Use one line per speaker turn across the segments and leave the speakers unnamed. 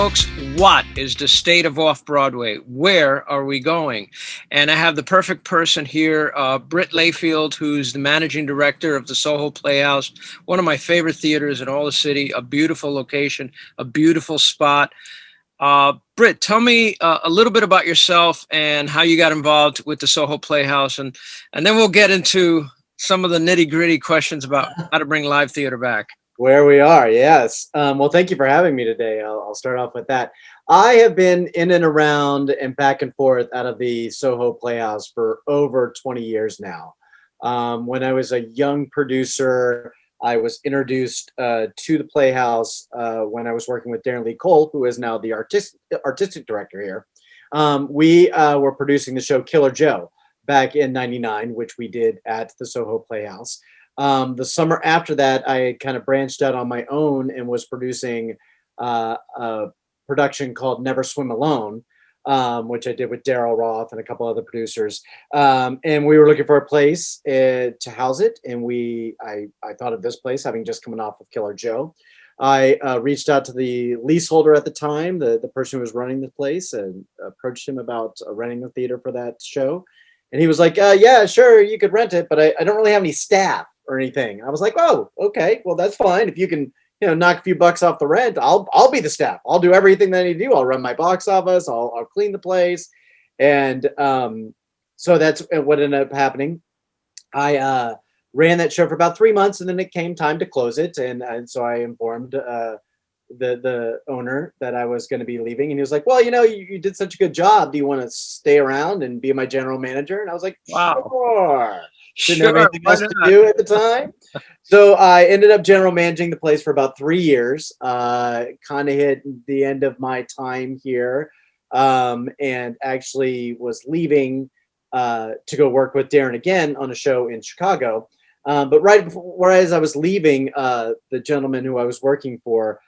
folks, what is the state of Off-Broadway? Where are we going? And I have the perfect person here, Britt LaField, who's the managing director of the SOHO Playhouse, one of my favorite theaters in all the city, a beautiful location, a beautiful spot. Britt, tell me a little bit about yourself and how you got involved with the SOHO Playhouse, and then we'll get into some of the nitty-gritty questions about how to bring live theater back.
Where we are, yes. Well, thank you for having me today. I'll start off with that. I have been in and around and back and forth out of the SOHO Playhouse for over 20 years now. When I was a young producer, I was introduced to the Playhouse when I was working with Darren Lee Cole, who is now the artistic director here. We were producing the show Killer Joe back in '99, which we did at the SOHO Playhouse. The summer after that, I kind of branched out on my own and was producing a production called Never Swim Alone, which I did with Daryl Roth and a couple other producers. And we were looking for a place to house it. And I thought of this place, having just coming off of Killer Joe. I reached out to the leaseholder at the time, the person who was running the place, and approached him about renting the theater for that show. And he was like, yeah, sure, you could rent it, but I don't really have any staff or anything. I was like, oh, okay, well, that's fine. If you can, knock a few bucks off the rent, I'll be the staff. I'll do everything that I need to do. I'll run my box office. I'll clean the place. And so that's what ended up happening. I ran that show for about 3 months, and then it came time to close it. And so I informed the owner that I was going to be leaving, and he was like, well, you did such a good job. Do you want to stay around and be my general manager? And I was like,
Wow.
Sure. Didn't have anything else to do at the time. So I ended up general managing the place for about 3 years, kind of hit the end of my time here, and actually was leaving to go work with Darren again on a show in Chicago. But right before, as I was leaving, the gentleman who I was working for,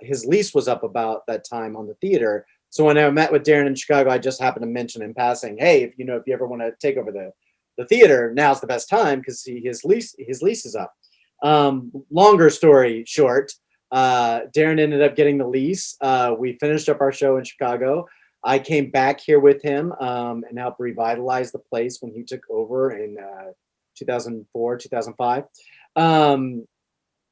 his lease was up about that time on the theater. So when I met with Darren in Chicago, I just happened to mention in passing, hey, if you ever want to take over the theater, now's the best time, because his lease is up. Longer story short, Darren ended up getting the lease. We finished up our show in Chicago. I came back here with him and helped revitalize the place when he took over in 2004, 2005.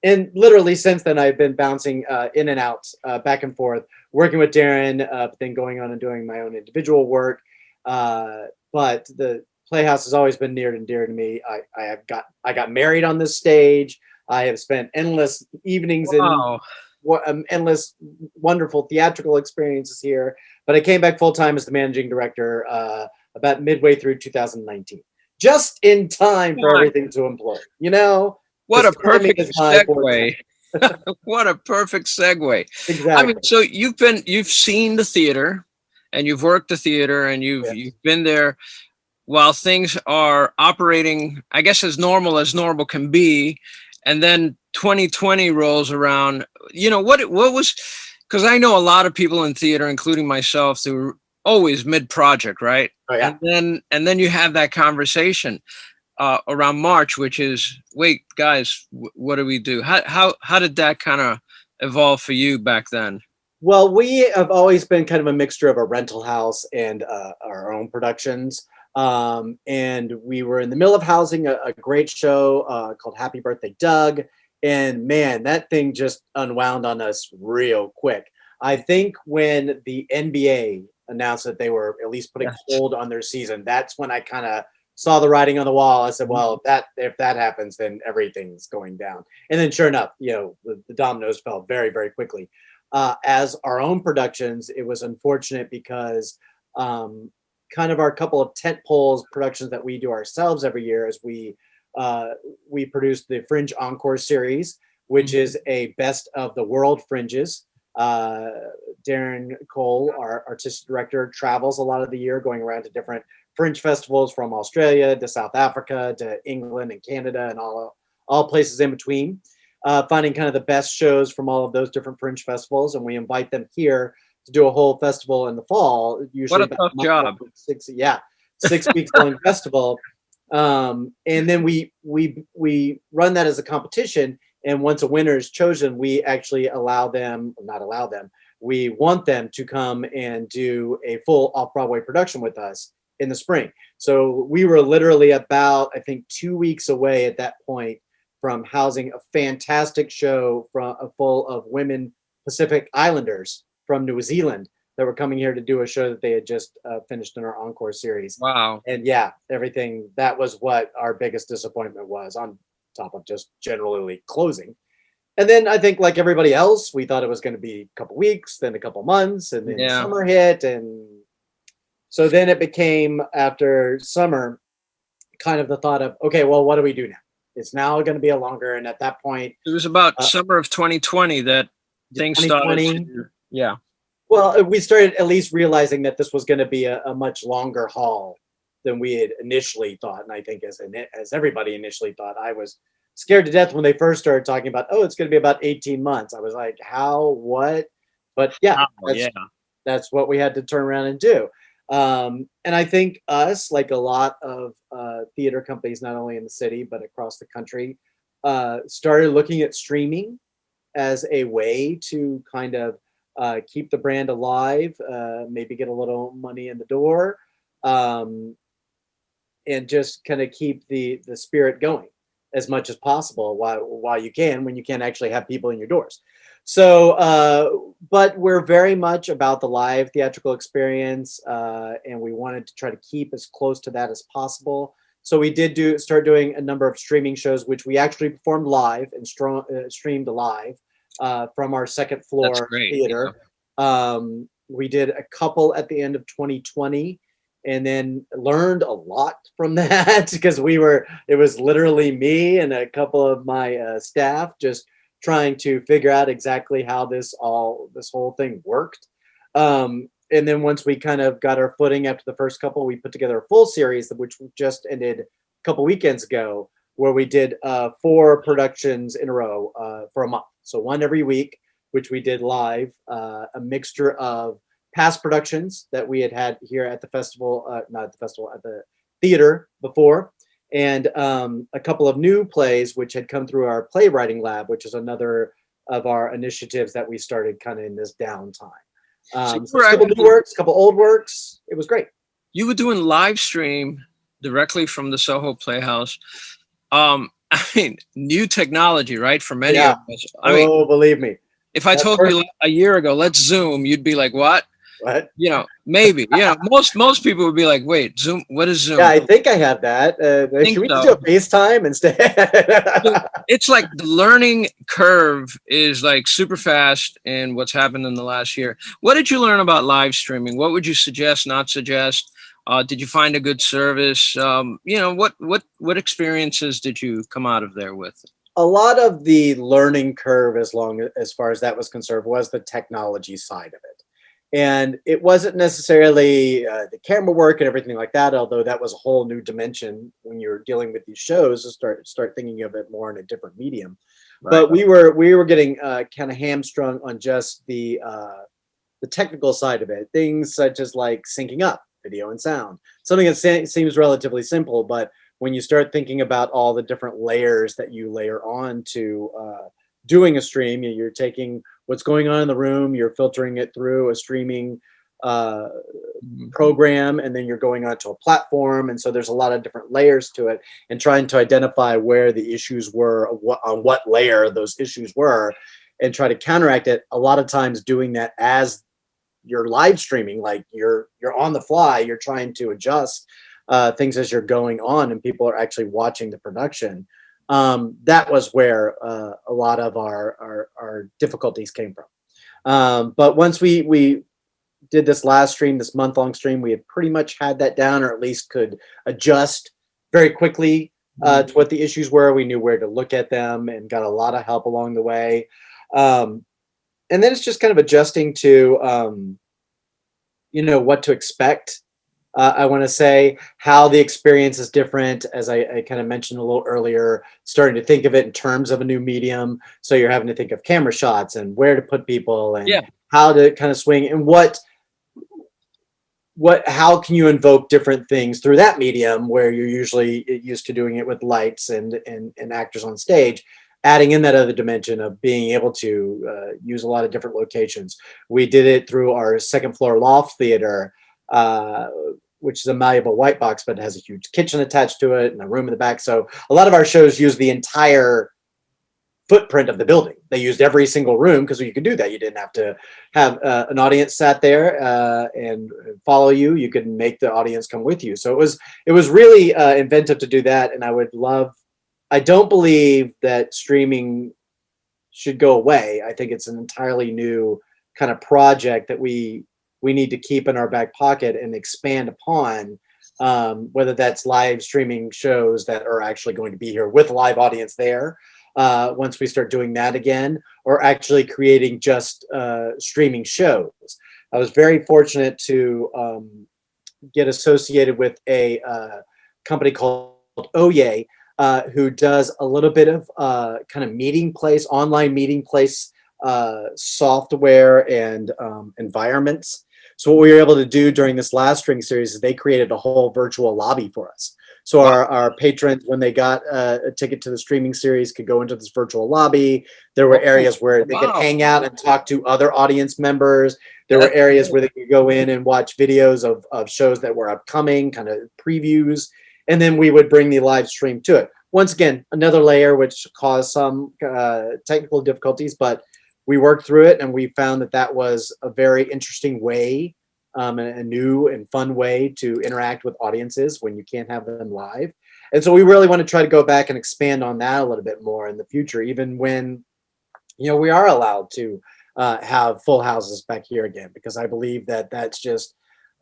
And literally since then, I've been bouncing in and out, back and forth, working with Darren, then going on and doing my own individual work. But the Playhouse has always been near and dear to me. I got married on this stage. I have spent endless evenings in endless wonderful theatrical experiences here. But I came back full time as the managing director about midway through 2019, just in time for everything to implode.
What a perfect segue. What a perfect segue.
Exactly.
I mean, so you've seen the theater, and you've worked the theater, and you've been there while things are operating, I guess, as normal can be. And then 2020 rolls around. What was, because I know a lot of people in theater, including myself, who were always mid-project, right?
Oh, yeah.
And then you have that conversation around March, which is, wait, guys, what do we do? How did that kind of evolve for you back then?
Well, we have always been kind of a mixture of a rental house and our own productions. And we were in the middle of housing a great show called Happy Birthday, Doug. And man, that thing just unwound on us real quick. I think when the NBA announced that they were at least putting hold on their season, that's when I kind of saw the writing on the wall. I said, well, if that happens, then everything's going down. And then sure enough, the dominoes fell very, very quickly. As our own productions, it was unfortunate because kind of our couple of tentpole productions that we do ourselves every year is we produce the Fringe Encore series, which is a best of the world fringes. Darren Cole, our artistic director, travels a lot of the year going around to different fringe festivals from Australia to South Africa to England and Canada and all places in between, finding kind of the best shows from all of those different fringe festivals. And we invite them here to do a whole festival in the fall. Usually
what a tough job.
6 weeks long festival. And then we run that as a competition. And once a winner is chosen, we actually we want them to come and do a full off-Broadway production with us in the spring. So we were literally about, I think, 2 weeks away at that point from housing a fantastic show full of women Pacific Islanders from New Zealand that were coming here to do a show that they had just finished in our encore series.
Wow.
And yeah, everything, that was what our biggest disappointment was, on top of just generally closing. And then I think, like everybody else, we thought it was going to be a couple weeks, then a couple months, and then
Yeah.
summer hit. And so then it became, after summer, kind of the thought of, okay, well, what do we do now? It's now going to be a longer. And at that point,
It was about summer of 2020 that things started
2020.
to, yeah.
Well, we started at least realizing that this was going to be a much longer haul than we had initially thought. And I think as everybody initially thought, I was scared to death when they first started talking about, oh, it's going to be about 18 months. I was like, how, what? But yeah,
Yeah.
that's what we had to turn around and do. And I think us, like a lot of theater companies, not only in the city, but across the country, started looking at streaming as a way to kind of keep the brand alive, maybe get a little money in the door, and just kind of keep the spirit going as much as possible while you can, when you can't actually have people in your doors. So, but we're very much about the live theatrical experience, and we wanted to try to keep as close to that as possible. So we did start doing a number of streaming shows, which we actually performed live and streamed live from our second floor theater. Yeah. We did a couple at the end of 2020, and then learned a lot from that because it was literally me and a couple of my staff just trying to figure out exactly how this whole thing worked. And then once we kind of got our footing after the first couple, we put together a full series, which just ended a couple weekends ago, where we did 4 productions in a row for a month. So one every week, which we did live, a mixture of past productions that we had here at the festival, not at the festival, at the theater before, and a couple of new plays which had come through our playwriting lab, which is another of our initiatives that we started kind of in this downtime. So a couple new works, a couple old works. It was great.
You were doing live stream directly from the SOHO Playhouse. I mean, new technology, right? For many of us. I mean,
believe me.
If I told you a year ago, let's Zoom, you'd be like, what?
What?
You know, maybe. You know, most people would be like, wait, Zoom, what is Zoom?
Yeah, I think I have that. Should we just do a FaceTime instead?
It's like the learning curve is like super fast in what's happened in the last year. What did you learn about live streaming? What would you suggest, not suggest? Did you find a good service? You know, what experiences did you come out of there with?
A lot of the learning curve, as far as that was concerned, was the technology side of it. And it wasn't necessarily the camera work and everything like that, although that was a whole new dimension when you're dealing with these shows, to start thinking of it more in a different medium. Right. But we were getting kind of hamstrung on just the technical side of it, things such as like syncing up video and sound, something that seems relatively simple, but when you start thinking about all the different layers that you layer on to doing a stream, you're taking what's going on in the room, you're filtering it through a streaming program, and then you're going onto a platform. And so there's a lot of different layers to it, and trying to identify where the issues were, on what layer those issues were, and try to counteract it. A lot of times doing that as you're live streaming, like you're on the fly, you're trying to adjust things as you're going on, and people are actually watching the production. That was where a lot of our difficulties came from. But once we did this last stream, this month-long stream, we had pretty much had that down, or at least could adjust very quickly to what the issues were. We knew where to look at them, and got a lot of help along the way. And then it's just kind of adjusting to, what to expect. I want to say how the experience is different, as I kind of mentioned a little earlier, starting to think of it in terms of a new medium. So you're having to think of camera shots and where to put people, and how to kind of swing, and how can you invoke different things through that medium where you're usually used to doing it with lights and actors on stage. adding in that other dimension of being able to use a lot of different locations. We did it through our second floor loft theater, uh, which is a malleable white box, but it has a huge kitchen attached to it and a room in the back. So a lot of our shows use the entire footprint of the building. They used every single room because you could do that. You didn't have to have an audience sat there and follow you. You could make the audience come with you. So it was really inventive to do that. And I would love. I don't believe that streaming should go away. I think it's an entirely new kind of project that we need to keep in our back pocket and expand upon. Whether that's live streaming shows that are actually going to be here with a live audience there, once we start doing that again, or actually creating just streaming shows. I was very fortunate to get associated with a company called Oye, who does a little bit of kind of meeting place, online meeting place software and environments. So what we were able to do during this last string series is they created a whole virtual lobby for us. So
Wow.
our patrons, when they got a ticket to the streaming series, could go into this virtual lobby. There were areas where they could
Wow.
hang out and talk to other audience members. There were
That's
areas where they could go in and watch videos of shows that were upcoming, kind of previews. And then we would bring the live stream to it. Once again, another layer which caused some technical difficulties, but we worked through it and we found that that was a very interesting way, a new and fun way to interact with audiences when you can't have them live. And so we really want to try to go back and expand on that a little bit more in the future, even when we are allowed to have full houses back here again, because I believe that that's just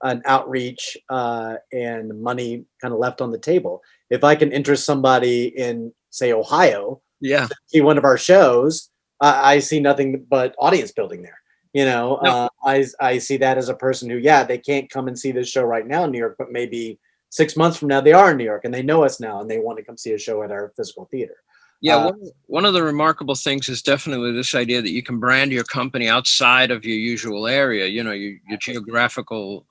an outreach and money kind of left on the table. If I can interest somebody in, say, Ohio,
yeah.
to see one of our shows, I see nothing but audience building there.
No,
I see that as a person who, yeah, they can't come and see this show right now in New York, but maybe 6 months from now they are in New York and they know us now and they want to come see a show at our physical theater.
yeah, one of the remarkable things is definitely this idea that you can brand your company outside of your usual area, your geographical,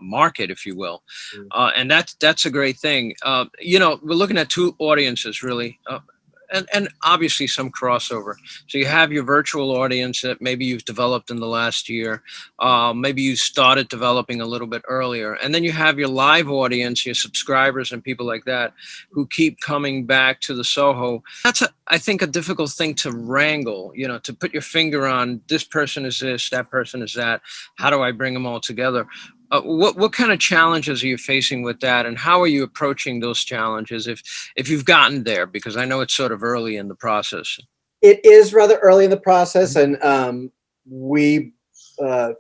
market, if you will. And that's a great thing. We're looking at two audiences really. And obviously some crossover. So you have your virtual audience that maybe you've developed in the last year. Maybe you started developing a little bit earlier. And then you have your live audience, your subscribers and people like that who keep coming back to the Soho. That's, I think, a difficult thing to wrangle, to put your finger on this person is this, that person is that. How do I bring them all together? What kind of challenges are you facing with that, and how are you approaching those challenges if you've gotten there? Because I know it's sort of early in the process.
It is rather early in the process, and we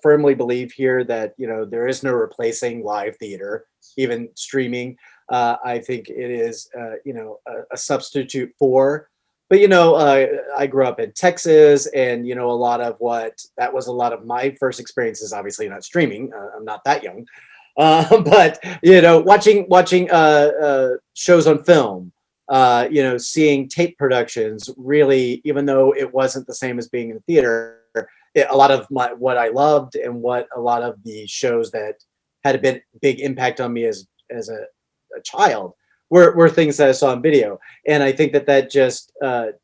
firmly believe here that there is no replacing live theater, even streaming. I think it is a substitute for. But I grew up in Texas, and a lot of a lot of my first experiences. Obviously, not streaming. I'm not that young, but watching shows on film. Seeing tape productions. Really, even though it wasn't the same as being in the theater, a lot of what I loved and what a lot of the shows that had a big impact on me as a child were things that I saw on video. And I think that just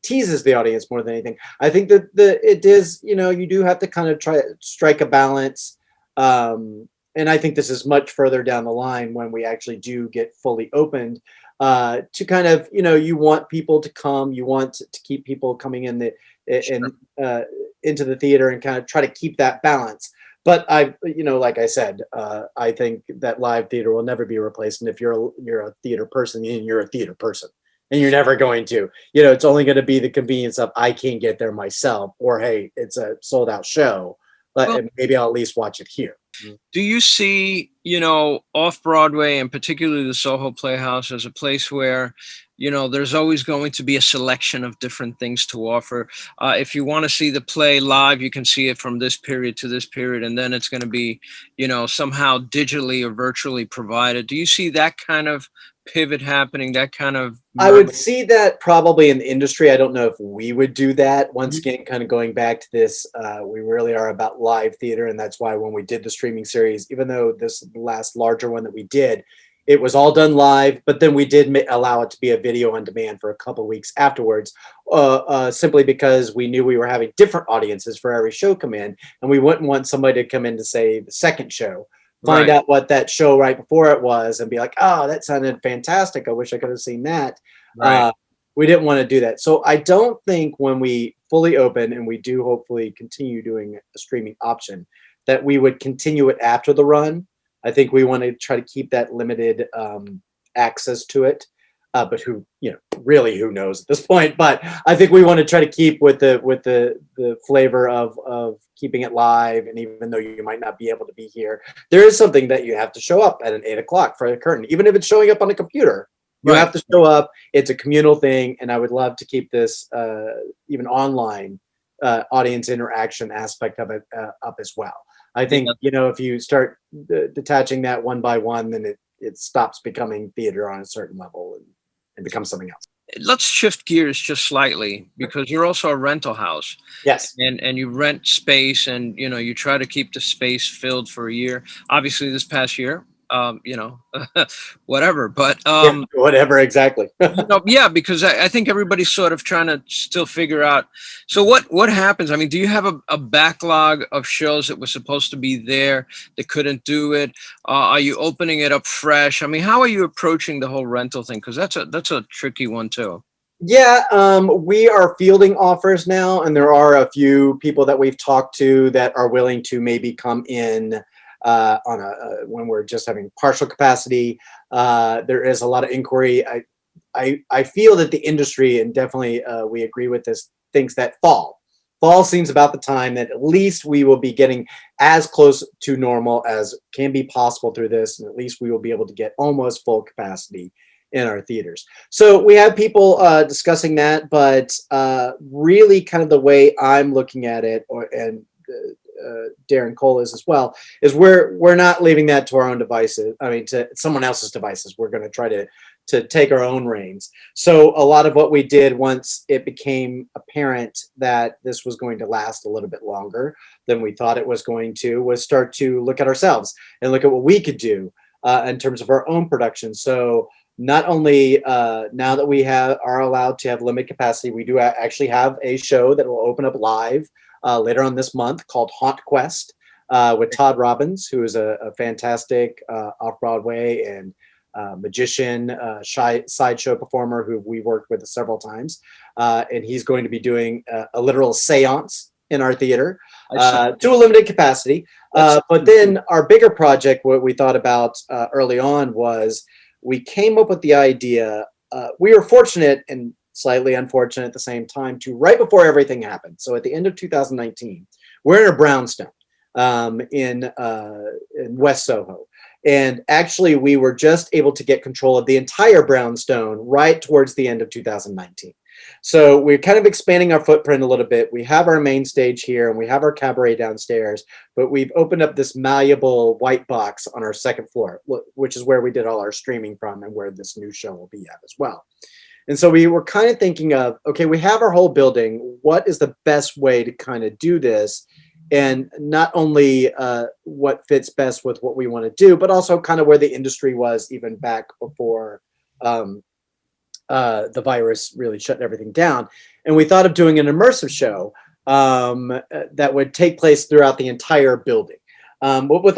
teases the audience more than anything. I think that it is, you do have to kind of try to strike a balance. And I think this is much further down the line when we actually do get fully opened, to kind of, you want people to come, you want to keep people coming into the theater and kind of try to keep that balance. But like I said, I think that live theater will never be replaced. And if you're a theater person, you're a theater person, and you're never going to. It's only going to be the convenience of I can't get there myself, or hey, it's a sold out show, but
Well,
maybe I'll at least watch it here.
do you see, Off-Broadway and particularly the Soho Playhouse as a place where, there's always going to be a selection of different things to offer? If you want to see the play live, you can see it from this period to this period, and then it's going to be, somehow digitally or virtually provided. Do you see that kind of pivot happening, that kind of
I would see that probably in the industry. I don't know if we would do that. Once again, kind of going back to this, we really are about live theater. And that's why when we did the streaming series, even though this last larger one that we did, It was all done live, but then we did allow it to be a video on demand for a couple weeks afterwards, simply because we knew we were having different audiences for every show come in, and we wouldn't want somebody to come in to say the second show, find
Right.
out what that show right before it was, and be like, "Oh, that sounded fantastic. I wish I could have seen that."
Right.
Uh, we didn't want to do that. So I don't think when we fully open, and we do hopefully continue doing a streaming option, that we would continue it after the run. I think we want to try to keep that limited access to it. But who, really who knows at this point? But I think we want to try to keep with the flavor of keeping it live. And even though you might not be able to be here, there is something that you have to show up at an 8 o'clock for the curtain, even if it's showing up on a computer. You
Right.
have to show up. It's a communal thing, and I would love to keep this even online audience interaction aspect of it up as well. I think,
Yeah.
if you start detaching that one by one, then it stops becoming theater on a certain level and becomes something else.
Let's shift gears just slightly, because you're also a rental house,
Yes.
and you rent space, and you try to keep the space filled for a year. Obviously, this past year, whatever. But
Yeah. Whatever. Exactly.
yeah, because I think everybody's sort of trying to still figure out. So what happens? I mean, do you have a backlog of shows that were supposed to be there that couldn't do it? Are you opening it up fresh? I mean, how are you approaching the whole rental thing? Because that's a tricky one too.
Yeah, we are fielding offers now, and there are a few people that we've talked to that are willing to maybe come in on when we're just having partial capacity. There is a lot of inquiry. I feel that the industry, and definitely we agree with this, thinks that fall seems about the time that at least we will be getting as close to normal as can be possible through this, and at least we will be able to get almost full capacity in our theaters. So we have people discussing that, but really kind of the way I'm looking at it, and Darren Cole is as well, is we're not leaving that to our own devices. I mean, to someone else's devices. We're going to try to take our own reins. So a lot of what we did once it became apparent that this was going to last a little bit longer than we thought it was going to, was start to look at ourselves and look at what we could do in terms of our own production. So not only now that we are allowed to have limited capacity, we do actually have a show that will open up live later on this month called Haunt Quest with Todd Robbins, who is a fantastic off-Broadway and magician, sideshow performer who we worked with several times. And he's going to be doing a literal seance in our theater to a limited capacity. But then our bigger project, what we thought about early on was, we came up with the idea. We were fortunate and slightly unfortunate at the same time to right before everything happened. So at the end of 2019, we're in a brownstone in West Soho. And actually, we were just able to get control of the entire brownstone right towards the end of 2019. So we're kind of expanding our footprint a little bit. We have our main stage here, and we have our cabaret downstairs, but we've opened up this malleable white box on our second floor, which is where we did all our streaming from and where this new show will be at as well. And so we were kind of thinking of, okay, we have our whole building. What is the best way to kind of do this? And not only what fits best with what we want to do, but also kind of where the industry was even back before the virus really shut everything down. And we thought of doing an immersive show that would take place throughout the entire building. But with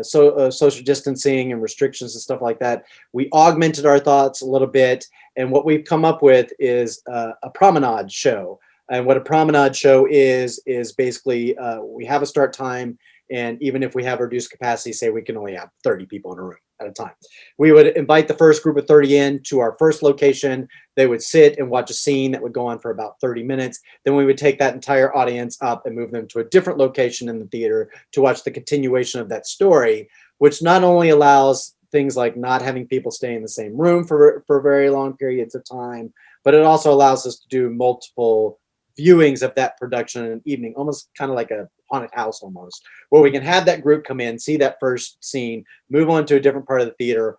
social distancing and restrictions and stuff like that, we augmented our thoughts a little bit. And what we've come up with is a promenade show. And what a promenade show is basically we have a start time. And even if we have reduced capacity, say we can only have 30 people in a room at a time, we would invite the first group of 30 in to our first location. They would sit and watch a scene that would go on for about 30 minutes. Then we would take that entire audience up and move them to a different location in the theater to watch the continuation of that story, which not only allows things like not having people stay in the same room for very long periods of time, but it also allows us to do multiple viewings of that production in an evening, almost kind of like a haunted house almost, where we can have that group come in, see that first scene, move on to a different part of the theater,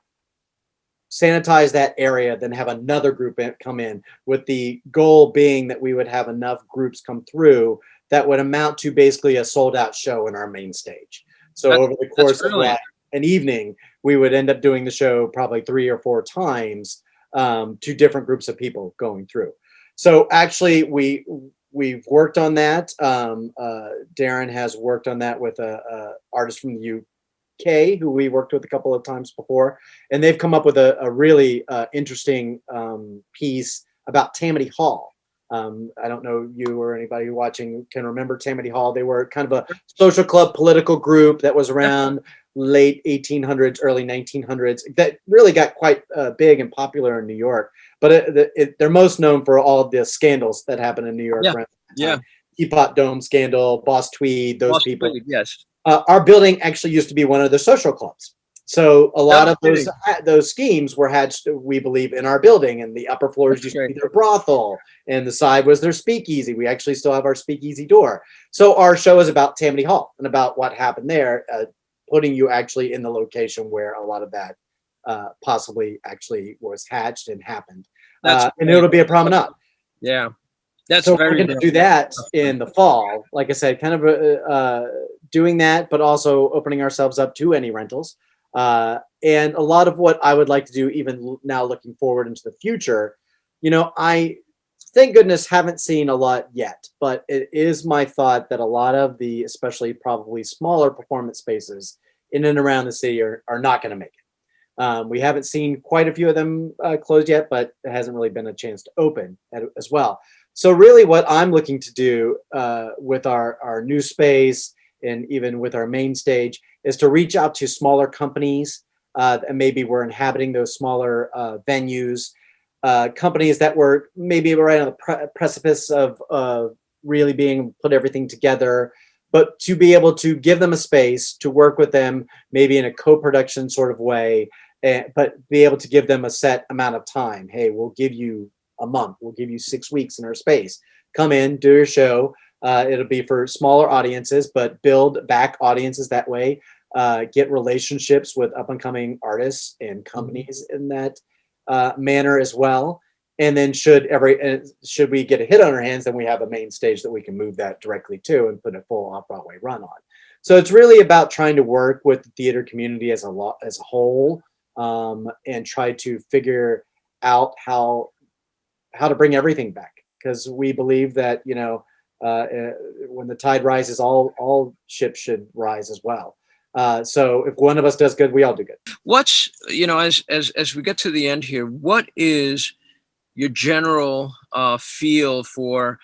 sanitize that area, then have another group come in, with the goal being that we would have enough groups come through that would amount to basically a sold out show in our main stage. So over the course of that, an evening, we would end up doing the show probably 3 or 4 times to different groups of people going through. So actually, we've worked on that. Darren has worked on that with a artist from the UK who we worked with a couple of times before, and they've come up with a really interesting piece about Tammany Hall. I don't know you or anybody watching can remember Tammany Hall. They were kind of a social club political group that was around late 1800s, early 1900s that really got quite big and popular in New York. But they're most known for all of the scandals that happened in New York.
Yeah.
Around that
Yeah.
time. Teapot Dome scandal, Boss Tweed, those
Boss
people.
Tweed, yes.
Our building actually used to be one of the social clubs. So a lot
No
of
kidding.
those schemes were hatched, we believe, in our building, and the upper floors
That's
used to
great.
be their brothel, and the side was their speakeasy. We actually still have our speakeasy door. So our show is about Tammany Hall and about what happened there, putting you actually in the location where a lot of that possibly actually was hatched and happened.
That's
And
great.
it'll be a promenade.
Yeah. That's
So we're
very
going to do that in the fall. Like I said, kind of doing that, but also opening ourselves up to any rentals. And a lot of what I would like to do, even now looking forward into the future, I thank goodness haven't seen a lot yet, but it is my thought that a lot of the, especially probably smaller performance spaces in and around the city are not going to make it. We haven't seen quite a few of them closed yet, but it hasn't really been a chance to open as well. So really what I'm looking to do with our new space and even with our main stage is to reach out to smaller companies that maybe were inhabiting those smaller venues, companies that were maybe right on the precipice of really being put everything together, but to be able to give them a space to work with them, maybe in a co-production sort of way, but be able to give them a set amount of time. Hey, we'll give you a month. We'll give you 6 weeks in our space. Come in, do your show. It'll be for smaller audiences, but build back audiences that way. Get relationships with up and coming artists and companies in that manner as well. And then should we get a hit on our hands, then we have a main stage that we can move that directly to and put a full Off-Broadway run on. So it's really about trying to work with the theater community as a whole, and try to figure out how to bring everything back, because we believe that when the tide rises, all ships should rise as well. So if one of us does good, we all do good.
What's as we get to the end here, what is your general feel for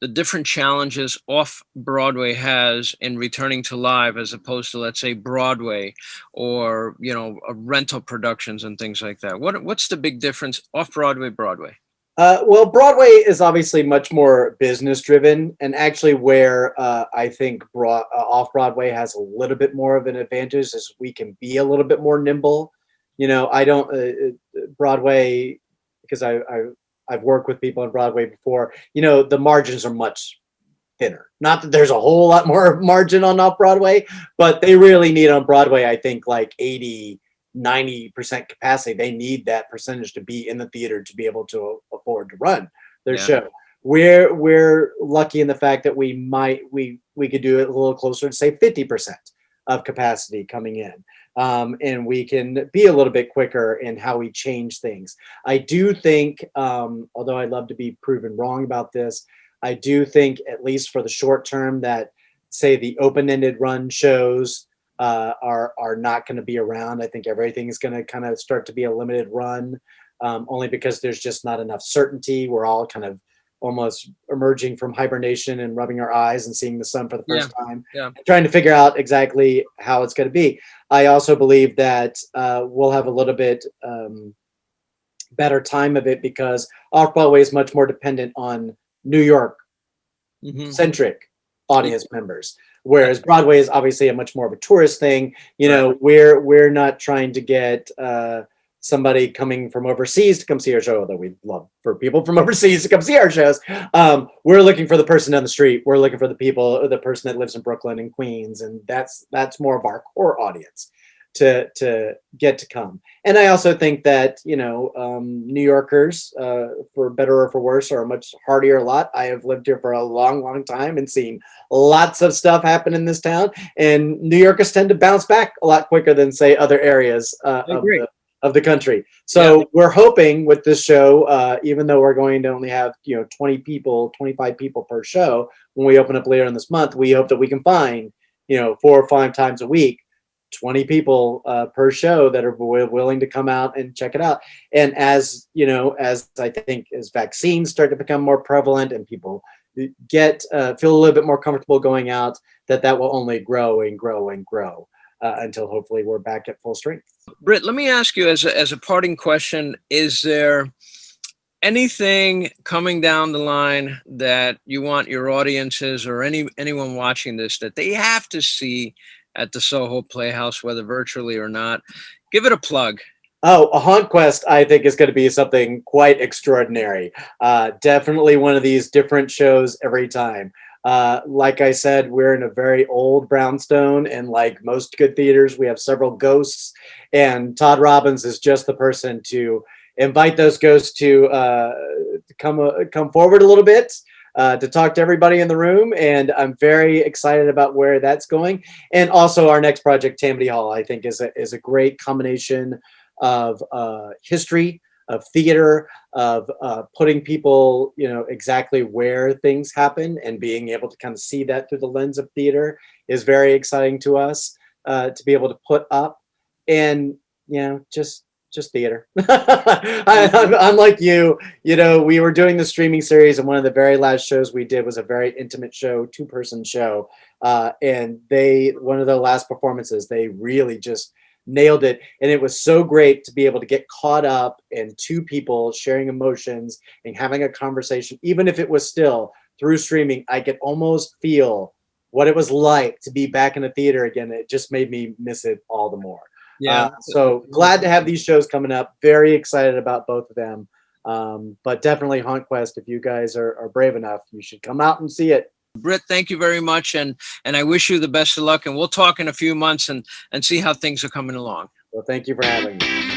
the different challenges Off-Broadway has in returning to live as opposed to, let's say, Broadway or rental productions and things like that? What's the big difference Off-Broadway, Broadway?
Well, Broadway is obviously much more business driven, and actually where I think Off-Broadway has a little bit more of an advantage is we can be a little bit more nimble. I don't Broadway, because I've worked with people on Broadway before. The margins are much thinner. Not that there's a whole lot more margin on Off-Broadway, but they really need on Broadway, I think, like 80-90% capacity. They need that percentage to be in the theater to be able to afford to run their show. We're lucky in the fact that we could do it a little closer to, say, 50% of capacity coming in. And we can be a little bit quicker in how we change things. I do think, although I'd love to be proven wrong about this, I do think, at least for the short term, that, say, the open-ended run shows are not going to be around. I think everything is going to kind of start to be a limited run, only because there's just not enough certainty. We're all kind of almost emerging from hibernation and rubbing our eyes and seeing the sun for the first time, trying to figure out exactly how it's going to be. I also believe that we'll have a little bit better time of it, because Off-Broadway is much more dependent on New York centric audience members, whereas Broadway is obviously a much more of a tourist thing. We're not trying to get somebody coming from overseas to come see our show, although we'd love for people from overseas to come see our shows. We're looking for the person down the street. We're looking for the person that lives in Brooklyn and Queens, and that's more of our core audience. to get to come. And I also think that, New Yorkers, for better or for worse, are a much hardier lot. I have lived here for a long, long time and seen lots of stuff happen in this town. And New Yorkers tend to bounce back a lot quicker than, say, other areas
I agree.
of the country.
Yeah.
So we're hoping with this show, even though we're going to only have 20 people, 25 people per show when we open up later in this month, we hope that we can find 4 or 5 times a week 20 people per show that are willing to come out and check it out. And as as I think as vaccines start to become more prevalent and people get feel a little bit more comfortable going out, that will only grow and grow and grow until hopefully we're back at full strength.
Britt, let me ask you as a parting question, is there anything coming down the line that you want your audiences or anyone watching this that they have to see at the SOHO Playhouse, whether virtually or not? Give it a plug.
Oh, a Haunt Quest, I think, is going to be something quite extraordinary. Definitely one of these different shows every time. Like I said, we're in a very old brownstone, and like most good theaters, we have several ghosts, and Todd Robbins is just the person to invite those ghosts to come forward a little bit, to talk to everybody in the room, and I'm very excited about where that's going. And also our next project, Tammany Hall, I think is a great combination of history, of theater, of putting people, exactly where things happen, and being able to kind of see that through the lens of theater is very exciting to us to be able to put up. And just theater. I'm like you. We were doing the streaming series, and one of the very last shows we did was a very intimate show, 2-person show. And one of the last performances, they really just nailed it. And it was so great to be able to get caught up in 2 people sharing emotions and having a conversation, even if it was still through streaming. I could almost feel what it was like to be back in a theater again. It just made me miss it all the more.
Yeah.
So glad to have these shows coming up. Very excited about both of them. But definitely Haunt Quest, if you guys are brave enough, you should come out and see it.
Britt, thank you very much. And I wish you the best of luck. And we'll talk in a few months and see how things are coming along.
Well, thank you for having me.